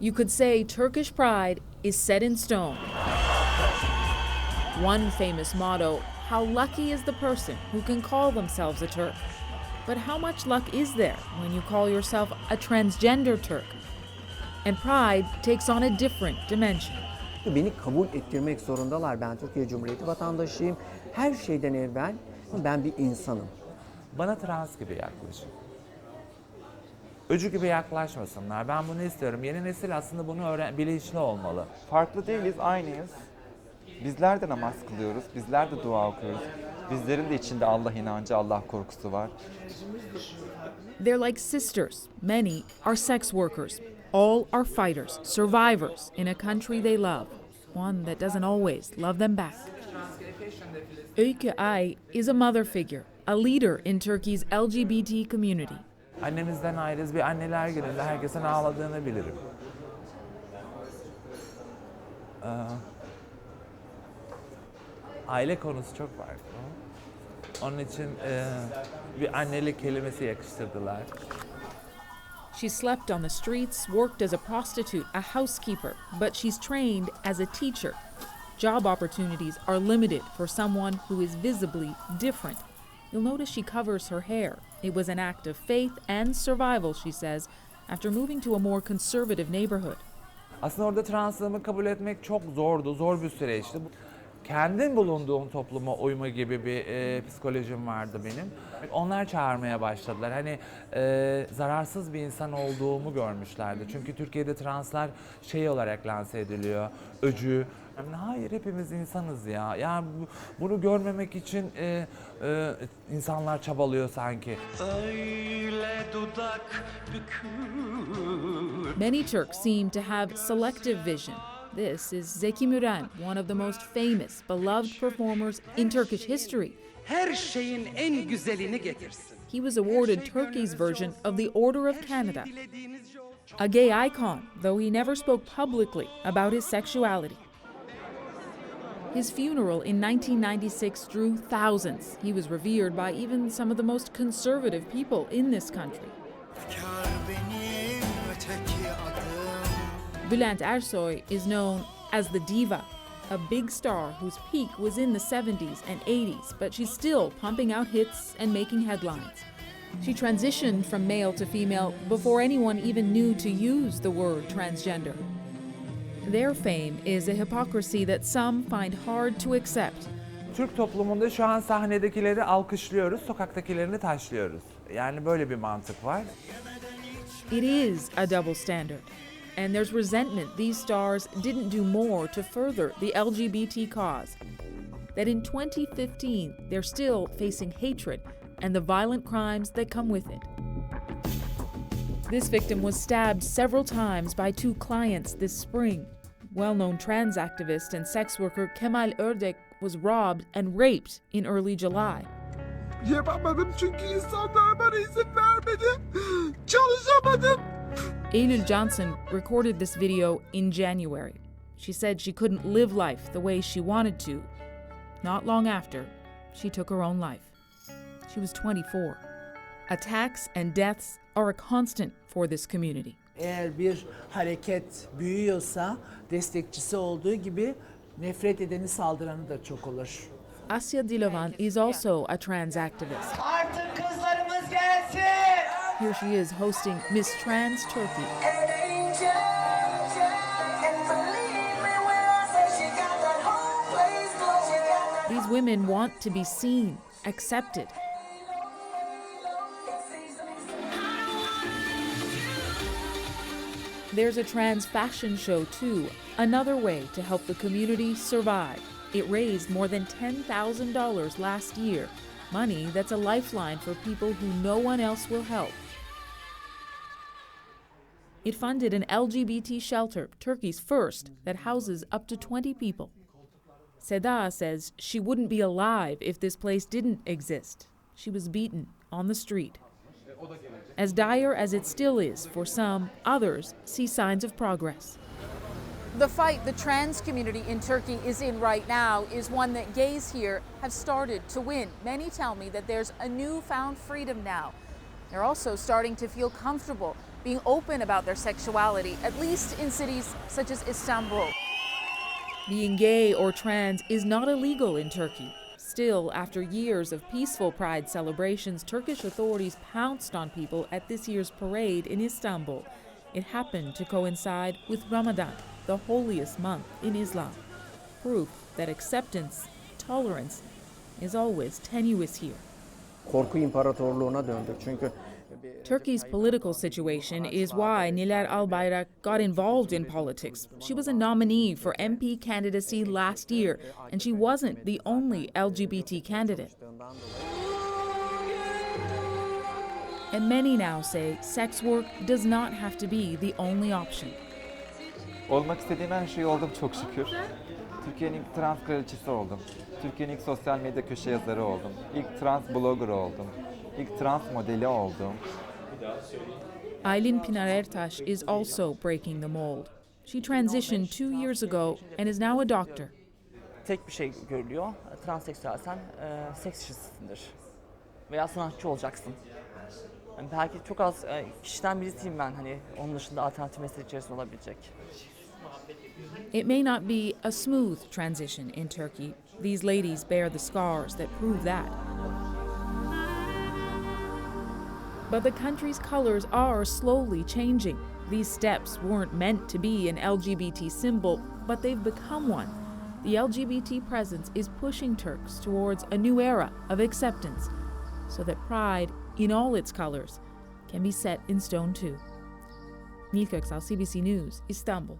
You could say Turkish pride is set in stone. One famous motto, how lucky is the person who can call themselves a Turk? But how much luck is there when you call yourself a transgender Turk? And pride takes on a different dimension. Beni kabul ettirmek zorundalar. Ben Türkiye Cumhuriyeti vatandaşıyım. Her şeyden evvel ben bir insanım. Bana trans gibi yaklaşın. Öcü gibi yaklaşmasınlar. Ben bunu istiyorum. Yeni nesil aslında bunu bilinçli olmalı. Farklı değiliz, aynıyız. Bizler de namaz kılıyoruz, bizler de dua okuyoruz. Bizlerin de içinde Allah inancı, Allah korkusu var. They're like sisters. Many are sex workers. All are fighters, survivors in a country they love, one that doesn't always love them back. Öykü Ay is a mother figure, a leader in Turkey's LGBT community. Annemizden ayrıyız. Bir anneler gününde herkesin ağladığını bilirim. Aile konusu çok farklı. Onun için bir annelik kelimesi yakıştırdılar. She slept on the streets, worked as a prostitute, a housekeeper, but she's trained as a teacher. Job opportunities are limited for someone who is visibly different. You'll notice she covers her hair. It was an act of faith and survival, she says, after moving to a more conservative neighborhood. Aslında orada translığımı kabul etmek çok zordu, zor bir süreçti. Kendim bulunduğum topluma uyma gibi bir psikolojim vardı benim. Onlar çağırmaya başladılar. Hani zararsız bir insan olduğumu görmüşlerdi. Çünkü Türkiye'de translar şey olarak lanse ediliyor, öcü. Yani hayır, hepimiz insanız ya. Yani bunu görmemek için insanlar çabalıyor sanki. Many Turks seem to have selective vision. This is Zeki Müren, one of the most famous, beloved performers in Turkish history. Her şeyin en güzelini getirsin. He was awarded Turkey's version of the Order of Canada. A gay icon, though he never spoke publicly about his sexuality. His funeral in 1996 drew thousands. He was revered by even some of the most conservative people in this country. Bülent Ersoy is known as the diva, a big star whose peak was in the 70s and 80s, but she's still pumping out hits and making headlines. She transitioned from male to female before anyone even knew to use the word transgender. Their fame is a hypocrisy that some find hard to accept. Türk toplumunda şu an sahnedekileri alkışlıyoruz, sokaktakilerini taşlıyoruz. Yani böyle bir mantık var. It is a double standard. And there's resentment these stars didn't do more to further the LGBT cause. That in 2015, they're still facing hatred and the violent crimes that come with it. This victim was stabbed several times by two clients this spring. Well-known trans activist and sex worker Kemal Ördek was robbed and raped in early July. Yapamadım çünkü insanlar bana izin vermedi. Çalışamadım. Eylül Johnson recorded this video in January. She said she couldn't live life the way she wanted to. Not long after, she took her own life. She was 24. Attacks and deaths are a constant for this community. Eğer bir hareket büyüyorsa destekçisi olduğu gibi nefret edeni saldıranı da çok olur. Asya Dilovan is also a trans activist. Artık kızlarımız gelsin. Here she is hosting Miss Trans Turkey. These women want to be seen, accepted. There's a trans fashion show too, another way to help the community survive. It raised more than $10,000 last year, money that's a lifeline for people who no one else will help. It funded an LGBT shelter, Turkey's first, that houses up to 20 people. Seda says she wouldn't be alive if this place didn't exist. She was beaten on the street. As dire as it still is for some, others see signs of progress. The fight the trans community in Turkey is in right now is one that gays here have started to win. Many tell me that there's a newfound freedom now. They're also starting to feel comfortable being open about their sexuality, at least in cities such as Istanbul. Being gay or trans is not illegal in Turkey. Still, after years of peaceful pride celebrations, Turkish authorities pounced on people at this year's parade in Istanbul. It happened to coincide with Ramadan, the holiest month in Islam. Proof that acceptance, tolerance, is always tenuous here. Korku imparatorluğuna döndük çünkü Turkey's political situation is why Niler Albayrak got involved in politics. She was a nominee for MP candidacy last year, and she wasn't the only LGBT candidate. And many now say sex work does not have to be the only option. Olmak istediğim her şey oldum çok şükür. Türkiye'nin ilk trans kraliçesi oldum. Türkiye'nin ilk sosyal medya köşe yazarı oldum. İlk trans blogger oldum. İlk trans modeli oldum. Aylin Pınar is also breaking the mold. She transitioned 2 years ago and is now a doctor. Tek bir şey görülüyor. Transseksüelsen seks işçisisindir. Veya sanatçı olacaksın. Yani belki çok az kişiden birisiyim ben, hani onun dışında alternatif meslek içerisinde olabilecek. It may not be a smooth transition in Turkey. These ladies bear the scars that prove that. But the country's colors are slowly changing. These steps weren't meant to be an LGBT symbol, but they've become one. The LGBT presence is pushing Turks towards a new era of acceptance, so that pride, in all its colors, can be set in stone too. Nil Köksal, CBC News, Istanbul.